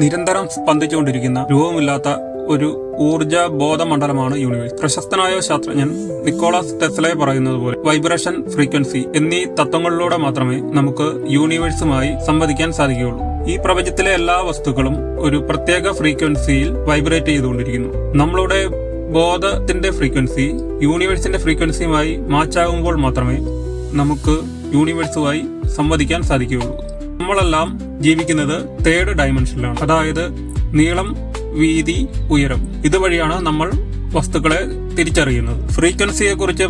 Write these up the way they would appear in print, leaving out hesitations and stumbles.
നിരന്തരം സ്പന്ദിച്ചുകൊണ്ടിരിക്കുന്ന രൂപമില്ലാത്ത ഒരു ഊർജ ബോധമണ്ഡലമാണ് യൂണിവേഴ്സ്. പ്രശസ്തനായ ശാസ്ത്രജ്ഞൻ നിക്കോളാസ് ടെസ്ല പറയുന്നത് പോലെ വൈബ്രേഷൻ, ഫ്രീക്വൻസി എന്നീ തത്വങ്ങളിലൂടെ മാത്രമേ നമുക്ക് യൂണിവേഴ്സുമായി സംവദിക്കാൻ സാധിക്കുകയുള്ളൂ. ഈ പ്രപഞ്ചത്തിലെ എല്ലാ വസ്തുക്കളും ഒരു പ്രത്യേക ഫ്രീക്വൻസിയിൽ വൈബ്രേറ്റ് ചെയ്തുകൊണ്ടിരിക്കുന്നു. നമ്മളുടെ ബോധത്തിന്റെ ഫ്രീക്വൻസി യൂണിവേഴ്സിന്റെ ഫ്രീക്വൻസിയുമായി മാച്ചാകുമ്പോൾ മാത്രമേ നമുക്ക് യൂണിവേഴ്സുമായി സംവദിക്കാൻ സാധിക്കുകയുള്ളൂ. നമ്മളെല്ലാം ജീവിക്കുന്നത് 3rd ഡയമെൻഷനിലാണ്. അതായത് നീളം, വീതി, ഉയരം. ഇതുവഴിയാണ് നമ്മൾ വസ്തുക്കളെ തിരിച്ചറിയുന്നത്. ഫ്രീക്വൻസിയെ കുറിച്ച്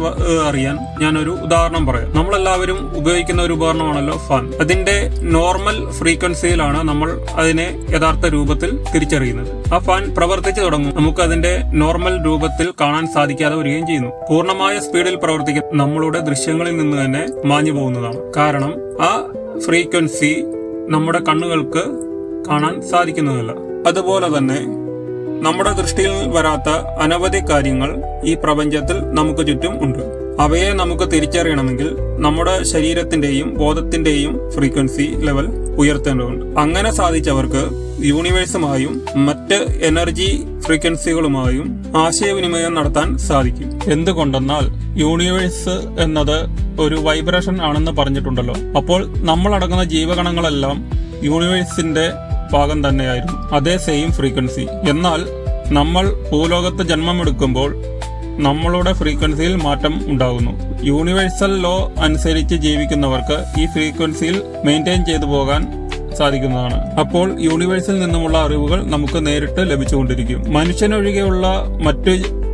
അറിയാൻ ഞാനൊരു ഉദാഹരണം പറയാം. നമ്മളെല്ലാവരും ഉപയോഗിക്കുന്ന ഒരു ഉപകരണമാണല്ലോ ഫാൻ. അതിന്റെ നോർമൽ ഫ്രീക്വൻസിയിലാണ് നമ്മൾ അതിനെ യഥാർത്ഥ രൂപത്തിൽ തിരിച്ചറിയുന്നത്. ആ ഫാൻ പ്രവർത്തിച്ചു തുടങ്ങും, നമുക്ക് അതിന്റെ നോർമൽ രൂപത്തിൽ കാണാൻ സാധിക്കാതെ വരികയും ചെയ്യുന്നു. പൂർണ്ണമായ സ്പീഡിൽ പ്രവർത്തിക്കുന്ന നമ്മളുടെ ദൃശ്യങ്ങളിൽ നിന്ന് തന്നെ മാഞ്ഞു പോകുന്നതാണ്. കാരണം ആ ഫ്രീക്വൻസി നമ്മുടെ കണ്ണുകൾക്ക് കാണാൻ സാധിക്കുന്നതല്ല. അതുപോലെ തന്നെ നമ്മുടെ ദൃഷ്ടിയിൽ വരാത്ത അനവധി കാര്യങ്ങൾ ഈ പ്രപഞ്ചത്തിൽ നമുക്ക് ചുറ്റും ഉണ്ട്. അവയെ നമുക്ക് തിരിച്ചറിയണമെങ്കിൽ നമ്മുടെ ശരീരത്തിന്റെയും ബോധത്തിന്റെയും ഫ്രീക്വൻസി ലെവൽ ഉയർത്തേണ്ടതുണ്ട്. അങ്ങനെ സാധിച്ചവർക്ക് യൂണിവേഴ്സുമായും മറ്റ് എനർജി ഫ്രീക്വൻസികളുമായും ആശയവിനിമയം നടത്താൻ സാധിക്കും. എന്തുകൊണ്ടെന്നാൽ യൂണിവേഴ്സ് എന്നത് ഒരു വൈബ്രേഷൻ ആണെന്ന് പറഞ്ഞിട്ടുണ്ടല്ലോ. അപ്പോൾ നമ്മളടങ്ങുന്ന ജീവഗണങ്ങളെല്ലാം യൂണിവേഴ്സിന്റെ ഭാഗം തന്നെയായിരുന്നു, അതേ സെയിം ഫ്രീക്വൻസി. എന്നാൽ നമ്മൾ ഭൂലോകത്ത് ജന്മമെടുക്കുമ്പോൾ നമ്മളുടെ ഫ്രീക്വൻസിയിൽ മാറ്റം ഉണ്ടാകുന്നു. യൂണിവേഴ്സൽ ലോ അനുസരിച്ച് ജീവിക്കുന്നവർക്ക് ഈ ഫ്രീക്വൻസിയിൽ മെയിൻറ്റെയിൻ ചെയ്തു പോകാൻ സാധിക്കുന്നതാണ്. അപ്പോൾ യൂണിവേഴ്സിൽ നിന്നുമുള്ള അറിവുകൾ നമുക്ക് നേരിട്ട് ലഭിച്ചുകൊണ്ടിരിക്കും. മനുഷ്യനൊഴികെയുള്ള മറ്റു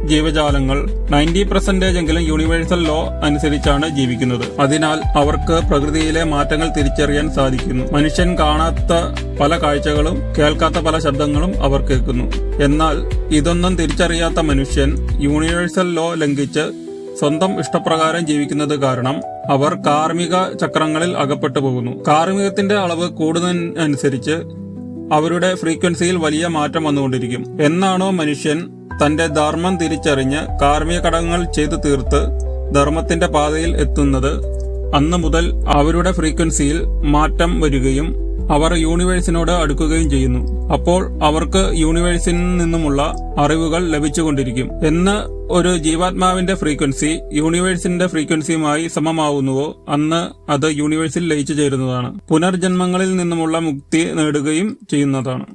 ജീവജാലങ്ങൾ 90% എങ്കിലും യൂണിവേഴ്സൽ ലോ അനുസരിച്ചാണ് ജീവിക്കുന്നത്. അതിനാൽ അവർക്ക് പ്രകൃതിയിലെ മാറ്റങ്ങൾ തിരിച്ചറിയാൻ സാധിക്കുന്നു. മനുഷ്യൻ കാണാത്ത പല കാഴ്ചകളും കേൾക്കാത്ത പല ശബ്ദങ്ങളും അവർ കേൾക്കുന്നു. എന്നാൽ ഇതൊന്നും തിരിച്ചറിയാത്ത മനുഷ്യൻ യൂണിവേഴ്സൽ ലോ ലംഘിച്ച് സ്വന്തം ഇഷ്ടപ്രകാരം ജീവിക്കുന്നത് കാരണം അവർ കാർമിക ചക്രങ്ങളിൽ അകപ്പെട്ടു പോകുന്നു. കാർമികത്തിന്റെ അളവ് കൂടുന്നതിനനുസരിച്ച് അവരുടെ ഫ്രീക്വൻസിയിൽ വലിയ മാറ്റം വന്നുകൊണ്ടിരിക്കും. എന്നാണോ മനുഷ്യൻ തന്റെ ധർമ്മം തിരിച്ചറിഞ്ഞ് കാർമിക കടങ്ങൾ ചെയ്തു തീർത്ത് ധർമ്മത്തിന്റെ പാതയിൽ എത്തുന്നത്, അന്ന് മുതൽ അവരുടെ ഫ്രീക്വൻസിയിൽ മാറ്റം വരികയും അവർ യൂണിവേഴ്സിനോട് അടുക്കുകയും ചെയ്യുന്നു. അപ്പോൾ അവർക്ക് യൂണിവേഴ്സിൽ നിന്നുമുള്ള അറിവുകൾ ലഭിച്ചുകൊണ്ടിരിക്കും. എന്ന് ഒരു ജീവാത്മാവിന്റെ ഫ്രീക്വൻസി യൂണിവേഴ്സിന്റെ ഫ്രീക്വൻസിയുമായി സമമാവുന്നുവോ അന്ന് അത് യൂണിവേഴ്സിൽ ലയിച്ചു ചേരുന്നതാണ്. പുനർജന്മങ്ങളിൽ നിന്നുമുള്ള മുക്തി നേടുകയും ചെയ്യുന്നതാണ്.